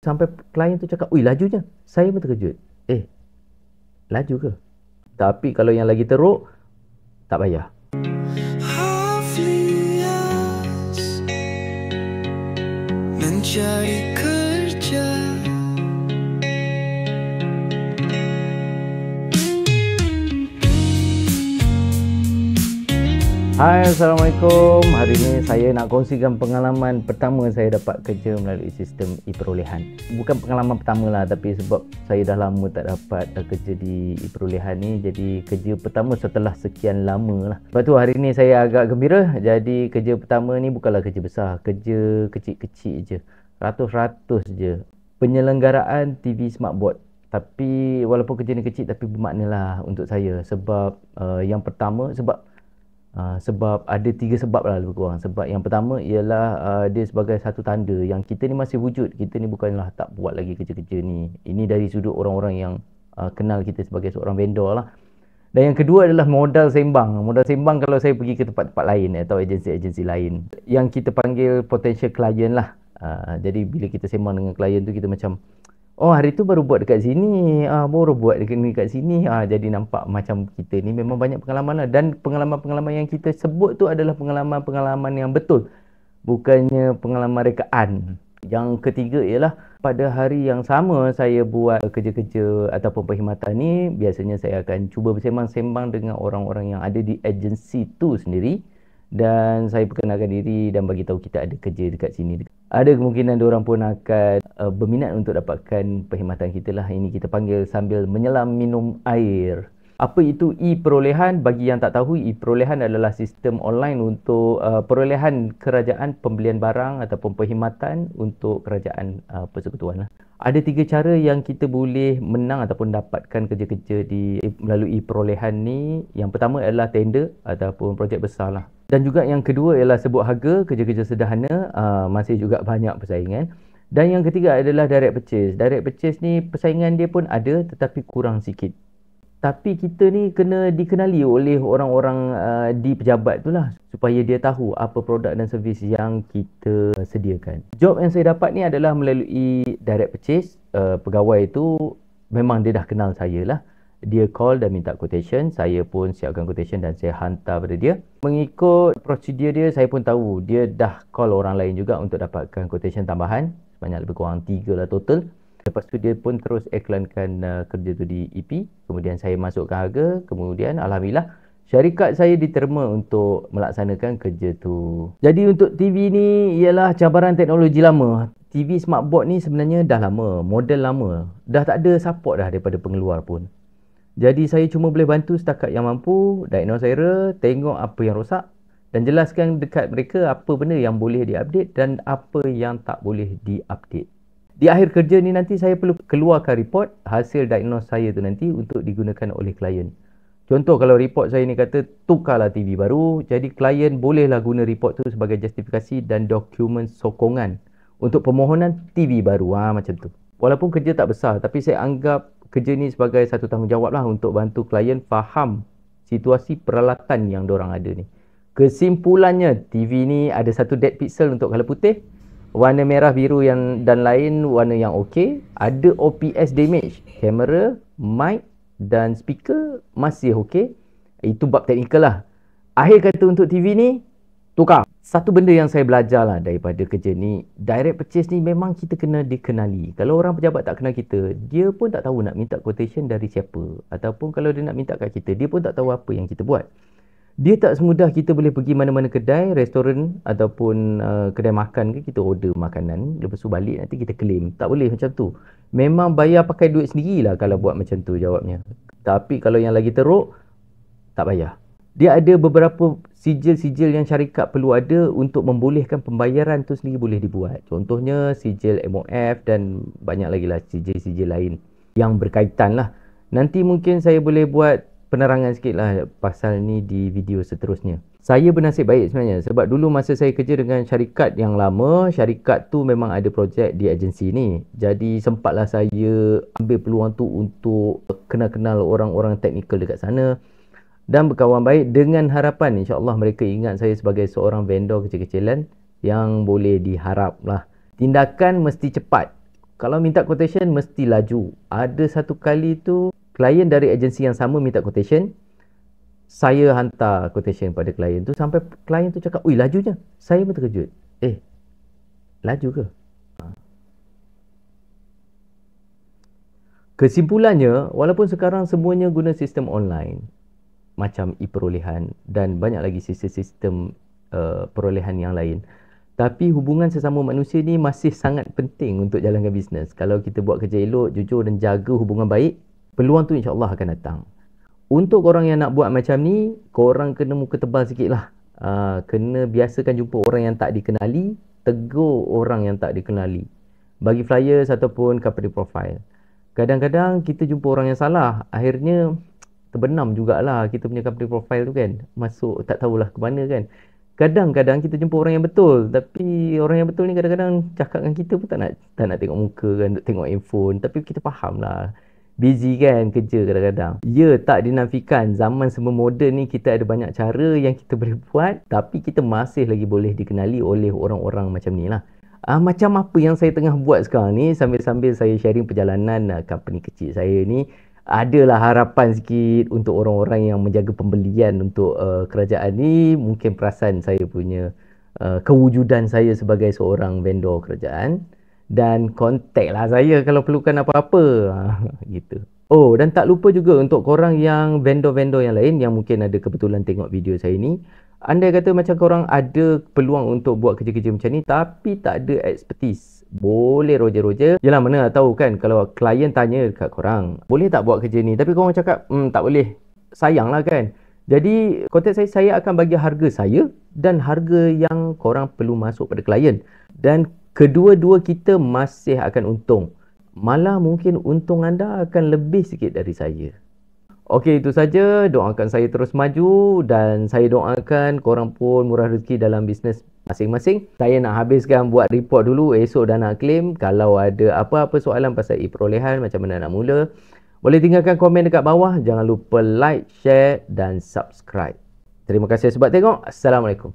sampai klien tu cakap, "Ui, lajunya." Saya pun terkejut. Laju ke? Tapi kalau yang lagi teruk, tak payah. Mencari kerja. Hai, Assalamualaikum. Hari ini saya nak kongsikan pengalaman pertama saya dapat kerja melalui sistem e-perolehan. Bukan pengalaman pertama lah, tapi sebab saya dah lama tak dapat kerja di e-perolehan ni, jadi kerja pertama setelah sekian lama lah. Lepas tu hari ni saya agak gembira. Jadi kerja pertama ni bukanlah kerja besar, kerja kecil-kecil je, ratus-ratus je. Penyelenggaraan TV Smartboard. Tapi walaupun kerja ni kecil, tapi bermakna lah untuk saya. Sebab yang pertama, sebab ada 3 sebab lah lebih kurang. Sebab yang pertama ialah dia sebagai satu tanda yang kita ni masih wujud. Kita ni bukanlah tak buat lagi kerja-kerja ni. Ini dari sudut orang-orang yang kenal kita sebagai seorang vendor lah. Dan yang kedua adalah modal sembang. Modal sembang kalau saya pergi ke tempat-tempat lain atau agensi-agensi lain yang kita panggil potential client lah. Jadi bila kita sembang dengan klien tu, kita macam, "Oh, hari tu baru buat dekat sini, baru buat dekat sini." Jadi nampak macam kita ni memang banyak pengalaman lah. Dan pengalaman-pengalaman yang kita sebut tu adalah pengalaman-pengalaman yang betul, bukannya pengalaman rekaan. Yang ketiga ialah pada hari yang sama saya buat kerja-kerja ataupun perkhidmatan ni, biasanya saya akan cuba bersembang-sembang dengan orang-orang yang ada di agensi tu sendiri. Dan saya perkenalkan diri dan bagi tahu kita ada kerja dekat sini. Ada kemungkinan diorang pun akan berminat untuk dapatkan perkhidmatan kita lah. Ini kita panggil sambil menyelam minum air. Apa itu e-perolehan? Bagi yang tak tahu, e-perolehan adalah sistem online untuk perolehan kerajaan, pembelian barang ataupun perkhidmatan untuk kerajaan persekutuan lah. Ada 3 cara yang kita boleh menang ataupun dapatkan kerja-kerja melalui perolehan ni. Yang pertama adalah tender ataupun projek besar lah. Dan juga yang kedua ialah sebut harga, kerja-kerja sederhana, masih juga banyak persaingan. Dan yang ketiga adalah direct purchase. Direct purchase ni persaingan dia pun ada tetapi kurang sikit. Tapi kita ni kena dikenali oleh orang-orang di pejabat tu lah, supaya dia tahu apa produk dan servis yang kita sediakan. Job yang saya dapat ni adalah melalui direct purchase. Pegawai tu memang dia dah kenal saya lah. Dia call dan minta quotation, saya pun siapkan quotation dan saya hantar pada dia. Mengikut prosedur dia, saya pun tahu dia dah call orang lain juga untuk dapatkan quotation tambahan, sebanyak lebih kurang 3 lah total. Lepas tu dia pun terus iklankan kerja tu di EP. Kemudian saya masukkan harga. Kemudian alhamdulillah syarikat saya diterima untuk melaksanakan kerja tu. Jadi untuk TV ni ialah cabaran teknologi lama. TV Smartboard ni sebenarnya dah lama, model lama. Dah tak ada support dah daripada pengeluar pun. Jadi saya cuma boleh bantu setakat yang mampu, diagnose error, tengok apa yang rosak dan jelaskan dekat mereka apa benda yang boleh diupdate dan apa yang tak boleh diupdate. Di akhir kerja ni nanti saya perlu keluarkan report hasil diagnose saya tu nanti untuk digunakan oleh klien. Contoh kalau report saya ni kata tukarlah TV baru, jadi klien bolehlah guna report tu sebagai justifikasi dan dokumen sokongan untuk permohonan TV baru. Macam tu. Walaupun kerja tak besar, tapi saya anggap kerja ni sebagai satu tanggungjawab lah untuk bantu klien faham situasi peralatan yang diorang ada ni. Kesimpulannya, TV ni ada satu dead pixel untuk colour putih, warna merah, biru dan lain warna yang okey. Ada OPS damage, kamera, mic dan speaker masih okey. Itu bab teknikal lah. Akhir kata untuk TV ni, tukar. Satu benda yang saya belajar lah daripada kerja ni, direct purchase ni memang kita kena dikenali. Kalau orang pejabat tak kenal kita, dia pun tak tahu nak minta quotation dari siapa. Ataupun kalau dia nak minta kat kita, dia pun tak tahu apa yang kita buat. Dia tak semudah kita boleh pergi mana-mana kedai, restoran ataupun kedai makan ke, kita order makanan, lepas tu balik nanti kita claim. Tak boleh macam tu. Memang bayar pakai duit sendirilah kalau buat macam tu jawabnya. Tapi kalau yang lagi teruk, tak payah. Dia ada beberapa sijil-sijil yang syarikat perlu ada untuk membolehkan pembayaran tu sendiri boleh dibuat. Contohnya sijil MOF dan banyak lagi lah sijil-sijil lain yang berkaitan lah. Nanti mungkin saya boleh buat penerangan sikit lah pasal ni di video seterusnya. Saya bernasib baik sebenarnya sebab dulu masa saya kerja dengan syarikat yang lama, syarikat tu memang ada projek di agensi ni. Jadi sempatlah saya ambil peluang tu untuk kenal-kenal orang-orang teknikal dekat sana dan berkawan baik dengan harapan insya-Allah mereka ingat saya sebagai seorang vendor kecil-kecilan yang boleh diharap lah. Tindakan mesti cepat. Kalau minta quotation mesti laju. Ada satu kali tu klien dari agensi yang sama minta quotation, saya hantar quotation pada klien tu, sampai klien tu cakap, "Ui, lajunya." Saya pun terkejut. Laju ke? Kesimpulannya, walaupun sekarang semuanya guna sistem online macam e-perolehan dan banyak lagi sistem-sistem perolehan yang lain, tapi hubungan sesama manusia ni masih sangat penting untuk jalankan bisnes. Kalau kita buat kerja elok, jujur dan jaga hubungan baik, peluang tu insya-Allah akan datang. Untuk korang yang nak buat macam ni, korang kena muka tebal sikit lah. Kena biasakan jumpa orang yang tak dikenali, tegur orang yang tak dikenali. Bagi flyers ataupun company profile. Kadang-kadang kita jumpa orang yang salah, akhirnya terbenam jugalah kita punya company profile tu kan. Masuk tak tahulah ke mana kan. Kadang-kadang kita jumpa orang yang betul, tapi orang yang betul ni kadang-kadang cakap dengan kita pun tak nak tengok muka kan, nak tengok handphone. Tapi kita faham lah, busy kan kerja kadang-kadang. Ya, tak dinafikan zaman semua moden ni kita ada banyak cara yang kita boleh buat, tapi kita masih lagi boleh dikenali oleh orang-orang macam ni lah. Macam apa yang saya tengah buat sekarang ni, sambil-sambil saya sharing perjalanan company kecil saya ni, adalah harapan sikit untuk orang-orang yang menjaga pembelian untuk kerajaan ni. Mungkin perasan saya punya kewujudan saya sebagai seorang vendor kerajaan, dan kontak lah saya kalau perlukan apa-apa. Gitu. Oh, dan tak lupa juga untuk korang yang vendor-vendor yang lain yang mungkin ada kebetulan tengok video saya ni, andai kata macam korang ada peluang untuk buat kerja-kerja macam ni tapi tak ada expertise, boleh roja-roja. Yelah, mana tahu kan, kalau klien tanya dekat korang, boleh tak buat kerja ni, tapi korang cakap tak boleh, sayang lah kan. Jadi kontak saya akan bagi harga saya dan harga yang korang perlu masuk pada klien, dan kedua-dua kita masih akan untung. Malah mungkin untung anda akan lebih sikit dari saya. Okey, itu saja. Doakan saya terus maju, dan saya doakan korang pun murah rezeki dalam bisnes masing-masing. Saya nak habiskan buat report dulu, esok dah nak claim. Kalau ada apa-apa soalan pasal e-perolehan, macam mana nak mula, boleh tinggalkan komen dekat bawah. Jangan lupa like, share dan subscribe. Terima kasih sebab tengok. Assalamualaikum.